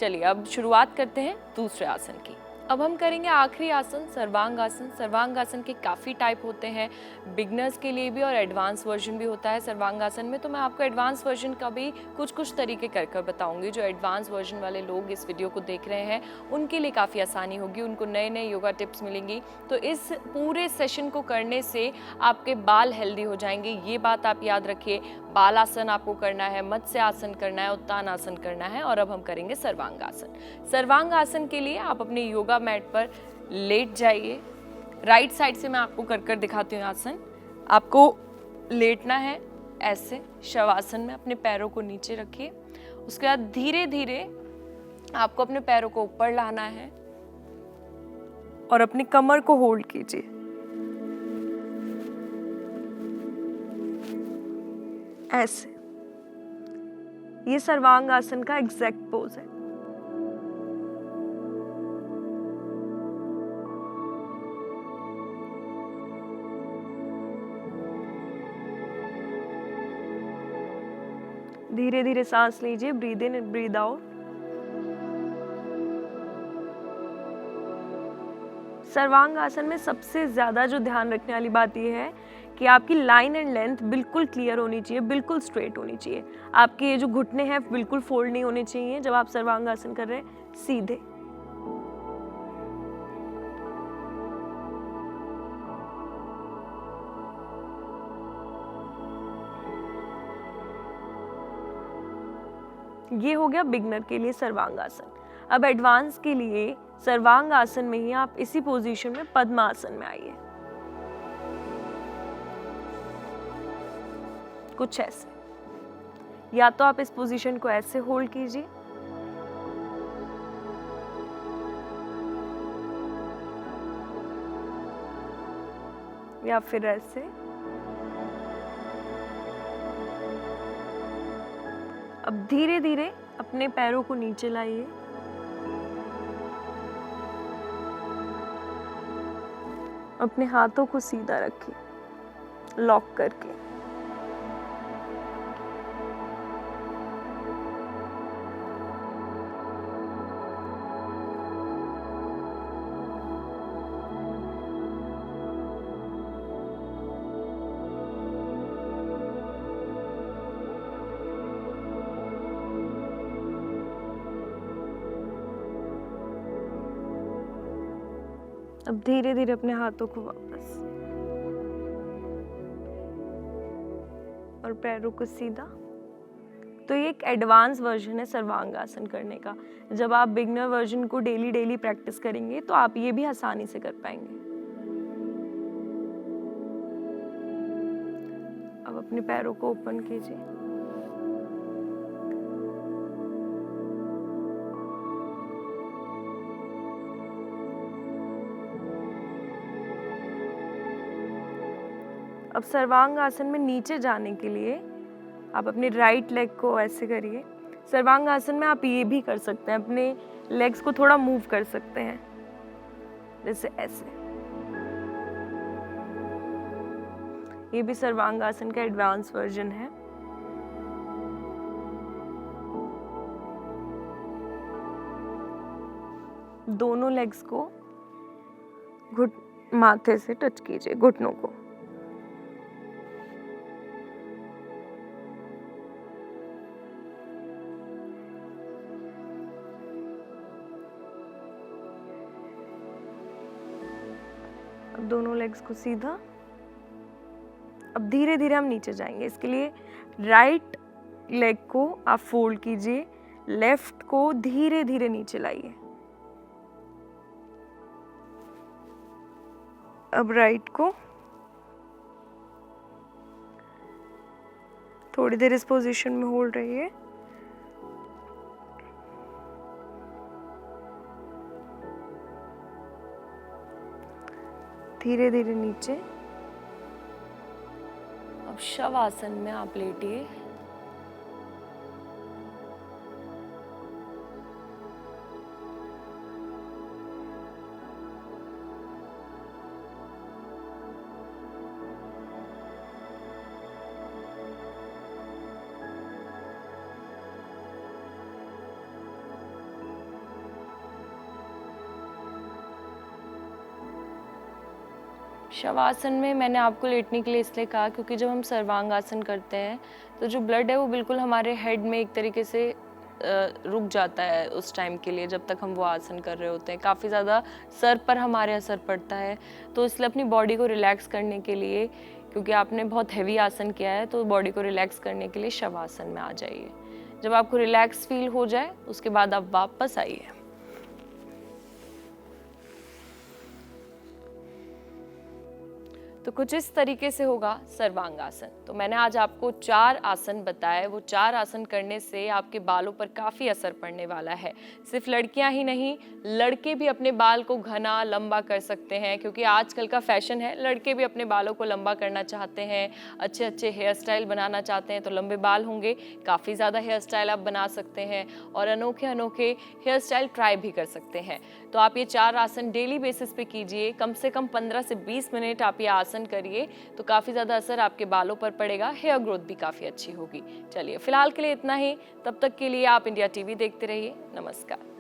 चलिए अब शुरुआत करते हैं दूसरे आसन की। अब हम करेंगे आखिरी आसन सर्वांग आसन। सर्वांग आसन के काफ़ी टाइप होते हैं, बिगनर्स के लिए भी और एडवांस वर्जन भी होता है सर्वांग आसन में। तो मैं आपको एडवांस वर्जन का भी कुछ तरीके कर बताऊंगी। जो एडवांस वर्जन वाले लोग इस वीडियो को देख रहे हैं उनके लिए काफ़ी आसानी होगी, उनको नए नए योगा टिप्स मिलेंगी। तो इस पूरे सेशन को करने से आपके बाल हेल्दी हो जाएंगे, ये बात आप याद रखिए। बाल आसन आपको करना है, मत्स्य आसन करना है, उत्तान आसन करना है। और अब हम करेंगे सर्वांग आसन। सर्वांग आसन के लिए आप अपने योगा मैट पर लेट जाइए। राइट साइड से मैं आपको कर दिखाती हूँ आसन। आपको लेटना है ऐसे शवासन में, अपने पैरों को नीचे रखिए। उसके बाद धीरे धीरे आपको अपने पैरों को ऊपर लाना है और अपनी कमर को होल्ड कीजिए। ऐसे, ये सर्वांग आसन का एग्जैक्ट पोज है। धीरे धीरे सांस लीजिए, breathe in and breathe out. सर्वांग आसन में सबसे ज्यादा जो ध्यान रखने वाली बात यह है कि आपकी लाइन एंड लेंथ बिल्कुल क्लियर होनी चाहिए, बिल्कुल स्ट्रेट होनी चाहिए। आपके ये जो घुटने हैं बिल्कुल फोल्ड नहीं होने चाहिए जब आप सर्वांग आसन कर रहे हैं, सीधे। ये हो गया बिगनर के लिए सर्वांग आसन। अब एडवांस के लिए सर्वांग आसन में ही आप इसी पोजीशन में पद्मासन में आइए, कुछ ऐसे। या तो आप इस पोजीशन को ऐसे होल्ड कीजिए, या फिर ऐसे। अब धीरे धीरे अपने पैरों को नीचे लाइए। अपने हाथों को सीधा रखिए, लॉक करके। अब धीरे धीरे अपने हाथों को वापस और पैरों को सीधा। तो ये एक एडवांस वर्जन है सर्वांग आसन करने का। जब आप बिगनर वर्जन को डेली प्रैक्टिस करेंगे तो आप ये भी आसानी से कर पाएंगे। अब अपने पैरों को ओपन कीजिए। अब सर्वांग आसन में नीचे जाने के लिए आप अपने राइट लेग को ऐसे करिए। सर्वांग आसन में आप ये भी कर सकते हैं, अपने लेग्स को थोड़ा मूव कर सकते हैं, जैसे ऐसे। ये भी सर्वांग आसन का एडवांस वर्जन है। दोनों लेग्स को माथे से टच कीजिए, घुटनों को। अब दोनों लेग्स को सीधा। अब धीरे धीरे हम नीचे जाएंगे। इसके लिए राइट लेग को आप फोल्ड कीजिए, लेफ्ट को धीरे धीरे नीचे लाइए। अब राइट को थोड़ी देर इस पोजीशन में होल्ड रहिए। धीरे धीरे नीचे। अब शवासन में आप लेटिए। शवासन में मैंने आपको लेटने के लिए इसलिए कहा क्योंकि जब हम सर्वांगासन करते हैं तो जो ब्लड है वो बिल्कुल हमारे हेड में एक तरीके से रुक जाता है उस टाइम के लिए, जब तक हम वो आसन कर रहे होते हैं। काफ़ी ज़्यादा सर पर हमारे असर पड़ता है, तो इसलिए अपनी बॉडी को रिलैक्स करने के लिए, क्योंकि आपने बहुत हैवी आसन किया है, तो बॉडी को रिलैक्स करने के लिए शवासन में आ जाइए। जब आपको रिलैक्स फील हो जाए उसके बाद आप वापस आइए। तो कुछ इस तरीके से होगा सर्वांगासन। तो मैंने आज आपको 4 आसन बताए, वो 4 आसन करने से आपके बालों पर काफ़ी असर पड़ने वाला है। सिर्फ लड़कियां ही नहीं, लड़के भी अपने बाल को घना लंबा कर सकते हैं, क्योंकि आजकल का फैशन है, लड़के भी अपने बालों को लंबा करना चाहते हैं, अच्छे अच्छे हेयर स्टाइल बनाना चाहते हैं। तो लंबे बाल होंगे, काफ़ी ज़्यादा हेयर स्टाइल आप बना सकते हैं और अनोखे अनोखे हेयर स्टाइल ट्राई भी कर सकते हैं। तो आप ये 4 आसन डेली बेसिस पे कीजिए, कम से कम 15 से 20 मिनट आप ये आसन करिए, तो काफ़ी ज़्यादा असर आपके बालों पर पड़ेगा, हेयर ग्रोथ भी काफ़ी अच्छी होगी। चलिए फिलहाल के लिए इतना ही, तब तक के लिए आप इंडिया टीवी देखते रहिए। नमस्कार।